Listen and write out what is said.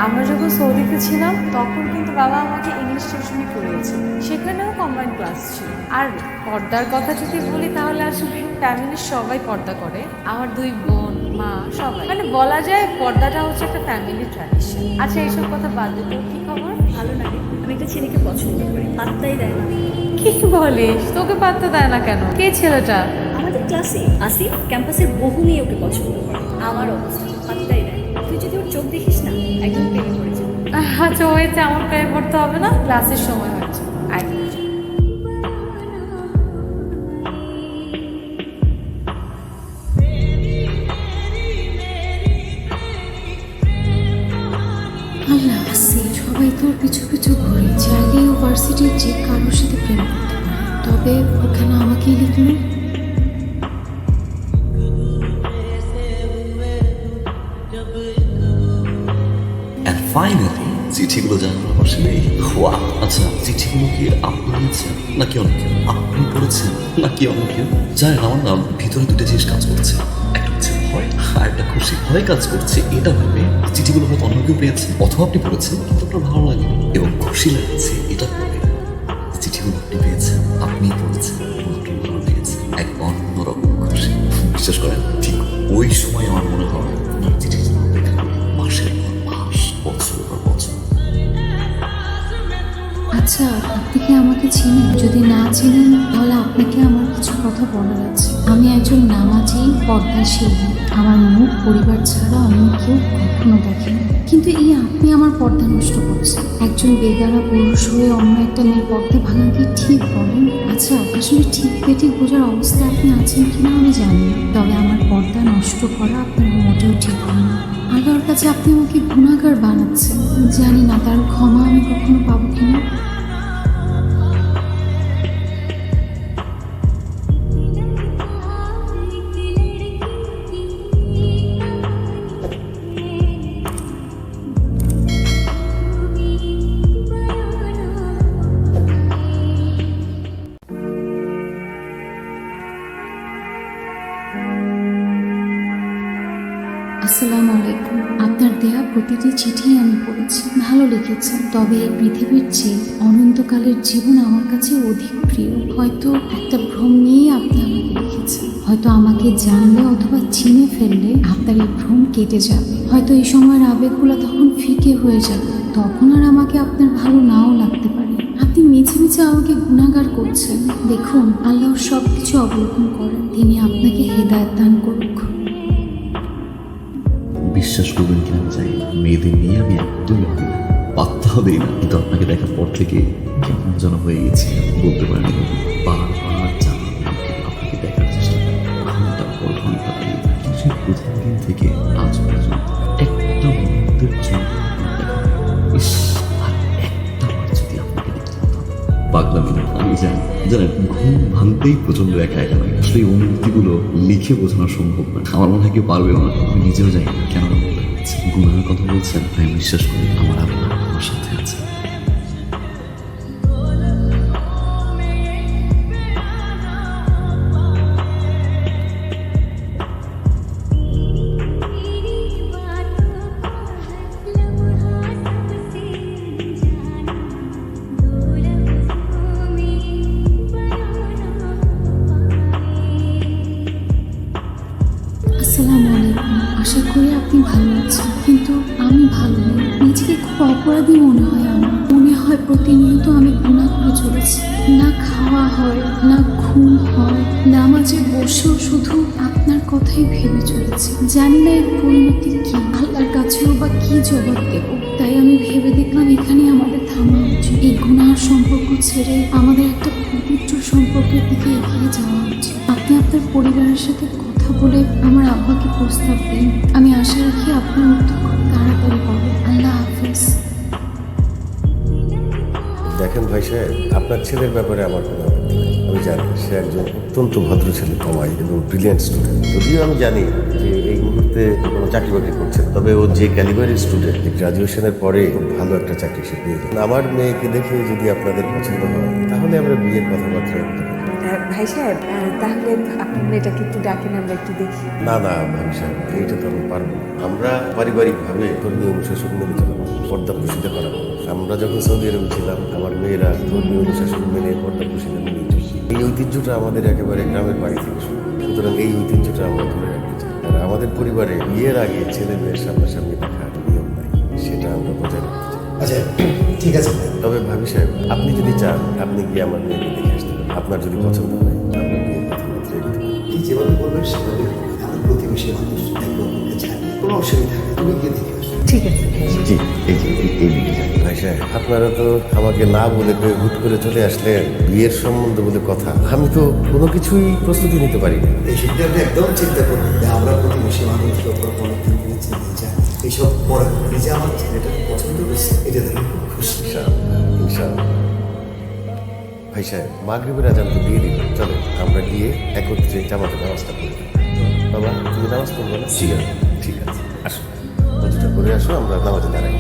আমরা যখন সৌদিতে ছিলাম তখন কিন্তু বাবা আমাকে ইংলিশ টিউশনি করিয়েছে, সেখানেও কম্বাইন্ড ক্লাস ছিল। আর পর্দার কথা যদি বলি তাহলে আসলে ফ্যামিলির সবাই পর্দা করে, আমার 2 বোন, মা, সবাই, মানে বলা যায় পর্দাটা হচ্ছে একটা ফ্যামিলি ট্র্যাডিশন। আচ্ছা এইসব কথা বাদ দিতে কি খবর? ভালো লাগে। আমি একটা ছেলেকে পছন্দ করি, পাত্তাই দেয় না। কি বলিস? তোকে পাত্তা দেয় না কেন? কে ছেলেটা? আমাদের ক্লাসে আসিফ ক্যাম্পাসের বহু মেয়ে ওকে পছন্দ করে। আমার অবস্থা পাত্তাই দেয় না। তুই যদি ওর চোখ দেখিস না, একদম প্রেমে পড়ে যাবে। আচ্ছা হয়েছে, আমার প্রেমে পড়তে হবে না, ক্লাসের সময় হচ্ছে। আয়। আল্লাহ আসি, সবাই তোর পিছু পিছু ঘুরে, চাইলে ইউনিভার্সিটির যে কারোর সাথে প্রেম করতে পারে, তবে ওখানে আমাকেই লিখলো। And finally, চিঠিগুলো জানানোর পাশে নেই। ওয়া, আচ্ছা চিঠিগুলো কি আপনি নিয়েছেন নাকি অনেকে? আপনি পড়েছেন নাকি অনেকে? জানেন আমার না ভিতরে দুটো জিনিস কাজ করছে, একটা হচ্ছে ভয় আর একটা খুশি। ভয় কাজ করছে এটা ভেবে চিঠিগুলো হয়তো অন্য কেউ পেয়েছে অথবা আপনি পড়েছেন কিন্তু আপনার ভালো লাগেনি, এবং খুশি লাগছে এটা ভেবে চিঠিগুলো আপনি পেয়েছেন, আপনিই পড়েছেন এবং আপনার ভালো লেগেছে। এক অন্যরকম খুশি। বিশ্বাস করেন ঠিক ওই সময় আমার মনে হয় আপনার চিঠি মাসের পর মাস, বছরের পর বছর। আচ্ছা আপনি কি আমাকে চিনেন? যদি না চিনেন তাহলে আপনাকে আমার কিছু কথা বলার আছে। আমি একজন নামাজি পর্দাশীল, আমার মুখ পরিবার ছাড়া অন্য কেউ কখনো দেখেনি, কিন্তু এই আপনি আমার পর্দা নষ্ট করছেন। একজন বেগানা পুরুষ হয়ে অন্য একটা মেয়ের পর্দা ভাঙা কি ঠিক বলেন? আচ্ছা আসলে ঠিক বেঠিক বোঝার অবস্থায় আপনি আছেন কিনা আমি জানি না, তবে আমার পর্দা নষ্ট করা আপনার মোটেও ঠিক হয় না। আল্লাহর কাছে আপনি আমাকে গুনাহগার বানাচ্ছেন, জানি না তার ক্ষমা আমি কখনো পাবো কিনা। আসসালামু আলাইকুম। আপনার দেয়া প্রতিটি চিঠি আমি পড়েছি, ভালো লিখেছেন, তবে এই পৃথিবীর চেয়ে অনন্তকালের জীবন আমার কাছে অধিক প্রিয়। হয়তো একটা ভ্রম নিয়েই আপনি আমাকে লিখেছেন, হয়তো আমাকে জানলে অথবা চিনে ফেললে আপনার এই ভ্রম কেটে যাবে, হয়তো এই সময়ের আবেগগুলো তখন ফিকে হয়ে যাবে, তখন আর আমাকে আপনার ভালো নাও লাগতে পারে। আপনি মিছে মিছে আমাকে গুনাহগার করছেন। দেখুন আল্লাহ সব কিছু অবলোকন করেন, তিনি আপনাকে হেদায়েত দান করুক। বিশ্বাস করবেন কিনা আমি জানি না, মেয়েদের নিয়ে আমি একদমই ভাবি না, পাত্তাও দিই না, কিন্তু আপনাকে দেখার পর থেকে কেমন যেন হয়ে গেছি বলতে পারিনি। বারবার আপনাকে দেখার চেষ্টা করি, ঘন্টার পর ঘন্টা দাঁড়িয়ে থাকি। সেই প্রথম দিন থেকে আজ পর্যন্ত একটা মুহূর্তের জন্য আপনার দেখা হয়নি। ইস, আর একটা বার যদি আপনাকে দেখতে হতো। পাগলামি না, আমি জানি, জানেন ঘুম ভাঙতেই প্রচন্ড একা একা লাগে। আসলে এই অনুভূতিগুলো লিখে বোঝানো সম্ভব না, আমার মনে হয় কেউ পারবেও না। আমি নিজেও জানি না কেন বলতে হচ্ছে। গুনাহের কথা বলছেন, আমি বিশ্বাস করি আমার আল্লাহ আমার সাথে আছে। আসসালামু আলাইকুম। আশা করি আপনি ভালো আছেন, কিন্তু আমি ভালো নেই। নিজেকে খুব অপরাধী মনে হয় আমার। মনে হয় প্রতিনিয়ত আমি গুনাহ করে চলেছি। না খাওয়া হয়, না ঘুম হয়, নামাজে বসেও শুধু আপনার কথাই ভেবে চলেছি। জানি না এর পরিণতি কি, আল্লাহর কাছেও বা কি জবাব দেব। তাই আমি ভেবে দেখলাম এখানে আমাদের থামা উচিত। এই গুনাহর সম্পর্ক ছেড়ে আমাদের একটা পবিত্র সম্পর্কের দিকে এগিয়ে যাওয়া উচিত। আপনি আপনার পরিবারের সাথে কথা বলে আমার আব্বাকে প্রস্তাব দিন। আমি আশা রাখি আপনার উত্তর খুব তাড়াতাড়ি পাবো। আল্লাহ হাফেজ। দেখেন ভাই সাহেব, আপনার ছেলের ব্যাপারে আমার কোনো আপত্তি নেই। আমি জানি সে একজন অত্যন্ত ভদ্র ছেলে, কমাই এবং ব্রিলিয়েন্ট স্টুডেন্ট। যদিও আমি জানি যে এই মুহূর্তে কোনো চাকরি বাকরি করছে না, তবে ও যে ক্যালিবারের স্টুডেন্ট, গ্রাজুয়েশনের পরে খুব ভালো একটা চাকরি সে পেয়ে যাবে। আমার মেয়েকে দেখে যদি আপনাদের পছন্দ হয় তাহলে আমরা বিয়ের কথাবার্তা বলতে পারি। ভাই সাহেব তাহলে আপনার মেয়েটাকে একটু ডাকেন, আমরা একটু দেখি। না না ভাই সাহেব, এইটা তো আমি পারবো না। আমরা পারিবারিকভাবে ধর্মীয় অনুশাসন মেনে চলবো। পর্দা প্রসিদ্ধ করা মানুষ। আমরা যখন সৌদি আরবে ছিলাম আমার মেয়েরা ধর্মীয় অনুশাসন মেনে পর্দা প্রসিদ্ধ মেনে চলছে। এই ঐতিহ্যটা আমাদের একেবারে গ্রামের বাড়ি থেকে শুরু। সুতরাং এই ঐতিহ্যটা আমরা ধরে রাখতে চাই। আর আমাদের পরিবারে বিয়ের আগে ছেলে মেয়ের সামনাসামনি দেখা নিয়ম নাই, সেটা আমরা বজায় রাখতে চাই। আচ্ছা ঠিক আছে। তবে ভাবি সাহেব, আপনি যদি চান আপনি গিয়ে আমার মেয়েকে দেখে আসতে পারেন। আপনার যদি পছন্দ হয় আপনার বিয়ের কথাবার্তা এগোতে পারেন। কি যেভাবে বলবেন সেভাবে হবে। আমার প্রতিবেশী মানুষ একদম আমাকে ছাড়বে, কোনো অসুবিধা নেই, তুমি গিয়ে দেখে আসো। ঠিক আছে। জি এই দিকে যাই। ভাই সাহেব, আপনারা তো আমাকে না বলে হুট করে চলে আসলেন। বিয়ের সম্বন্ধ বলে কথা, আমি তো কোনো কিছুই প্রস্তুতি নিতে পারি না। এই সেটা আপনি একদম চিন্তা করবেন যে আমরা প্রতিবেশী মানুষ লোকের অনেকদিন করে চিনতে চাই। এইসব পরে নিজে আমার ছেলেটাকে পছন্দ করছে, এটা দেখে খুব খুশি। ইনশাআল্লাহ, ইনশাআল্লাহ। ভাই সাহেব, মাগরিবের আজান তো দিয়ে দিল, চলো আমরা গিয়ে একত্রে জামাতে নামাজটা পড়ি। বাবা, তুমি নামাজ পড়বে না? ঠিক আছে। ঠিক আছে, আসো, অজুটা করে আসো, আমরা নামাজে দাঁড়াই।